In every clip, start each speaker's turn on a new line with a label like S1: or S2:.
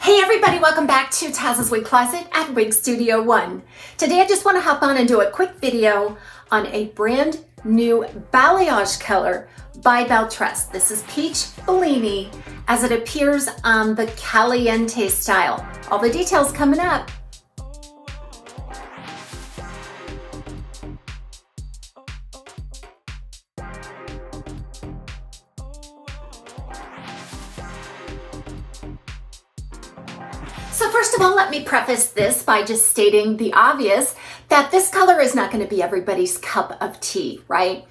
S1: Hey everybody, welcome back to TAZ's Wig Closet at Wig Studio One. Today I just want to hop on and do a quick video on a brand new balayage color by Belle Tress. This is Peach Bellini as it appears on the Caliente style. All the details coming up. So first of all, let me preface this by just stating the obvious that this color is not going to be everybody's cup of tea, right?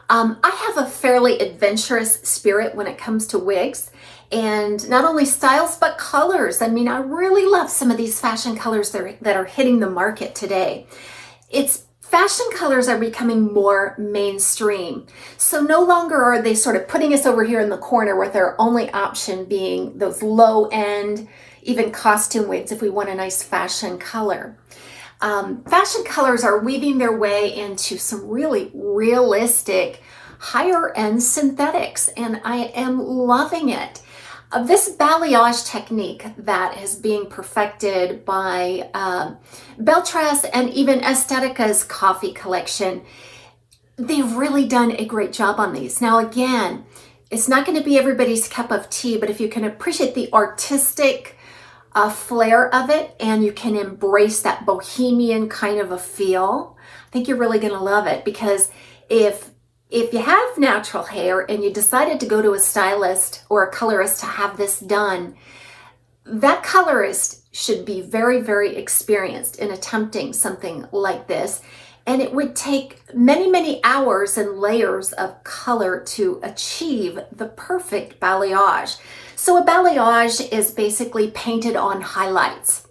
S1: I have a fairly adventurous spirit when it comes to wigs, and not only styles, but colors. I mean, I really love some of these fashion colors that are hitting the market today. Fashion colors are becoming more mainstream. So no longer are they sort of putting us over here in the corner with their only option being those low end, even costume wigs if we want a nice fashion color. Fashion colors are weaving their way into some really realistic higher end synthetics, and I am loving it. This balayage technique that is being perfected by Belle Tress and even Estetica's coffee collection, they've really done a great job on these. Now again, it's not going to be everybody's cup of tea, but if you can appreciate the artistic flair of it and you can embrace that bohemian kind of a feel, I think you're really going to love it. Because if you have natural hair and you decided to go to a stylist or a colorist to have this done, that colorist should be very, very experienced in attempting something like this. And it would take many, many hours and layers of color to achieve the perfect balayage. So a balayage is basically painted on highlights.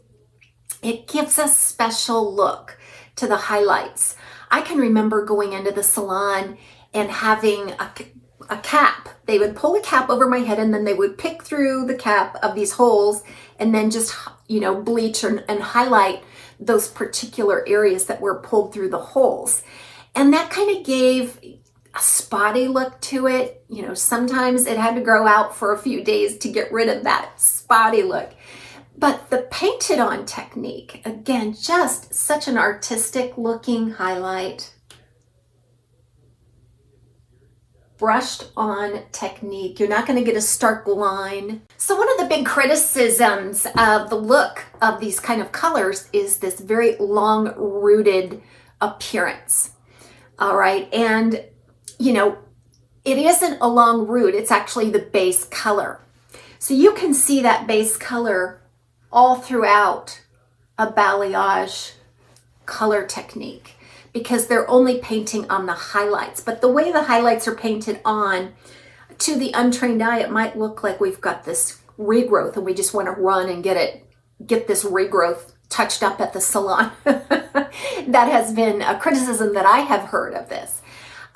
S1: It gives a special look to the highlights. I can remember going into the salon and having a cap. They would pull a cap over my head and then they would pick through the cap of these holes and then just, bleach and highlight those particular areas that were pulled through the holes. And that kind of gave a spotty look to it. Sometimes it had to grow out for a few days to get rid of that spotty look. But the painted on technique, again, just such an artistic looking highlight. Brushed on technique. You're not going to get a stark line. So one of the big criticisms of the look of these kind of colors is this very long rooted appearance. All right. And, it isn't a long root. It's actually the base color. So you can see that base color all throughout a balayage color technique, because they're only painting on the highlights. But the way the highlights are painted on, to the untrained eye, it might look like we've got this regrowth and we just want to run and get this regrowth touched up at the salon. That has been a criticism that I have heard of this.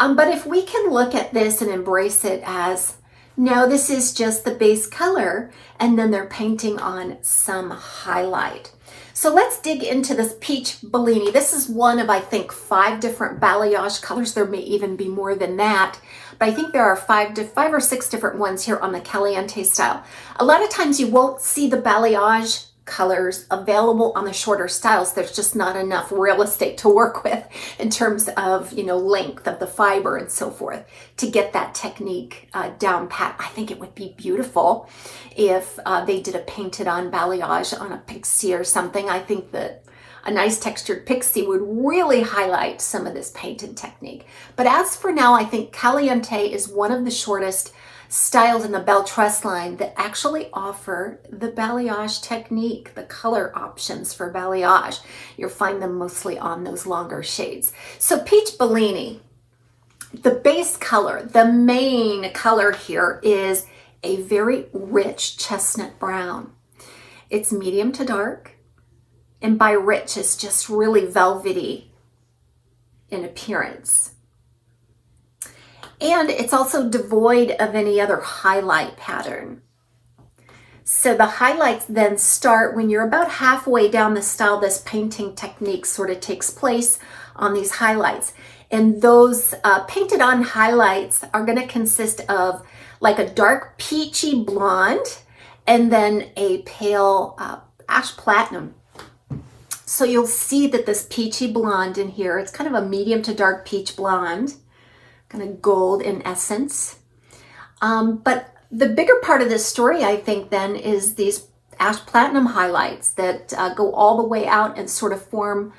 S1: But if we can look at this and embrace it as, no, this is just the base color, and then they're painting on some highlight. So let's dig into this Peach Bellini. This is one of, I think, 5 different balayage colors. There may even be more than that, but I think there are 5 or 6 different ones here on the Caliente style. A lot of times you won't see the balayage colors available on the shorter styles. There's just not enough real estate to work with in terms of, length of the fiber and so forth to get that technique down pat. I think it would be beautiful if they did a painted on balayage on a pixie or something. I think that a nice textured pixie would really highlight some of this painted technique. But as for now, I think Caliente is one of the shortest styles in the Belle Tress line that actually offer the balayage technique, the color options for balayage. You'll find them mostly on those longer shades. So Peach Bellini, the base color, the main color here is a very rich chestnut brown. It's medium to dark, and by rich, it's just really velvety in appearance. And it's also devoid of any other highlight pattern. So the highlights then start when you're about halfway down the style. This painting technique sort of takes place on these highlights. And those painted on highlights are going to consist of like a dark peachy blonde and then a pale ash platinum. So you'll see that this peachy blonde in here, it's kind of a medium to dark peach blonde, kind of gold in essence. But the bigger part of this story, I think, then is these ash platinum highlights that go all the way out and sort of form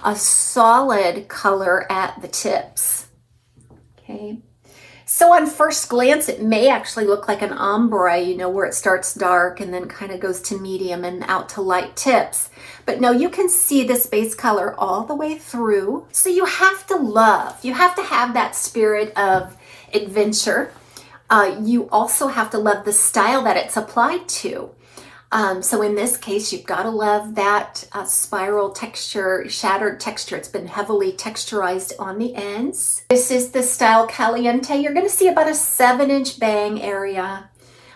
S1: a solid color at the tips. Okay. So on first glance, it may actually look like an ombre, you know, where it starts dark and then kind of goes to medium and out to light tips. But no, you can see this base color all the way through. So you have to have that spirit of adventure. You also have to love the style that it's applied to. So in this case, you've got to love that spiral texture, shattered texture. It's been heavily texturized on the ends. This is the style Caliente. You're going to see about a 7-inch bang area.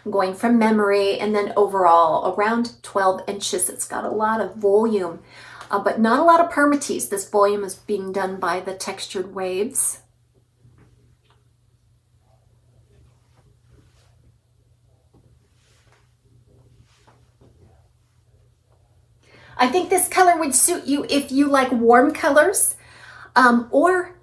S1: I'm going from memory, and then overall around 12 inches. It's got a lot of volume, but not a lot of permatease. This volume is being done by the textured waves. I think this color would suit you if you like warm colors or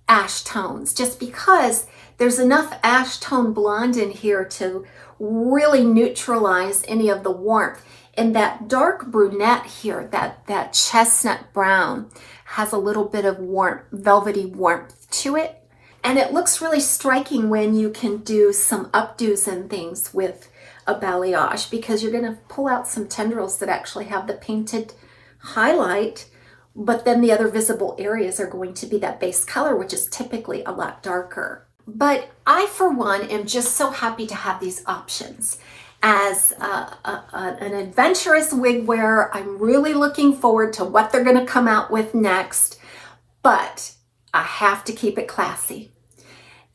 S1: ash tones, just because there's enough ash tone blonde in here to really neutralize any of the warmth. And that dark brunette here, that chestnut brown, has a little bit of warmth, velvety warmth to it. And it looks really striking when you can do some updos and things with a balayage, because you're going to pull out some tendrils that actually have the painted highlight, but then the other visible areas are going to be that base color, which is typically a lot darker. But I, for one, am just so happy to have these options. As an adventurous wig wearer, I'm really looking forward to what they're going to come out with next, but I have to keep it classy.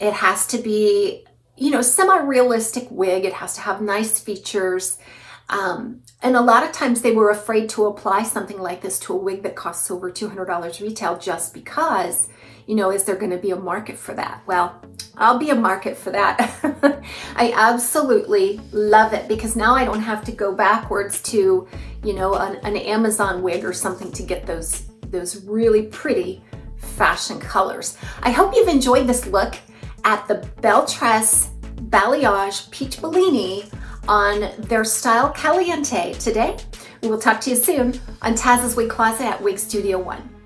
S1: It has to be, you know, semi-realistic wig. It has to have nice features. And a lot of times they were afraid to apply something like this to a wig that costs over $200 retail, just because, you know, is there going to be a market for that? Well, I'll be a market for that. I absolutely love it, because now I don't have to go backwards to, you know, an Amazon wig or something to get those really pretty fashion colors. I hope you've enjoyed this look at the Belle Tress Balayage Peach Bellini on their style Caliente today. We will talk to you soon on Taz's Wig Closet at Wig Studio One.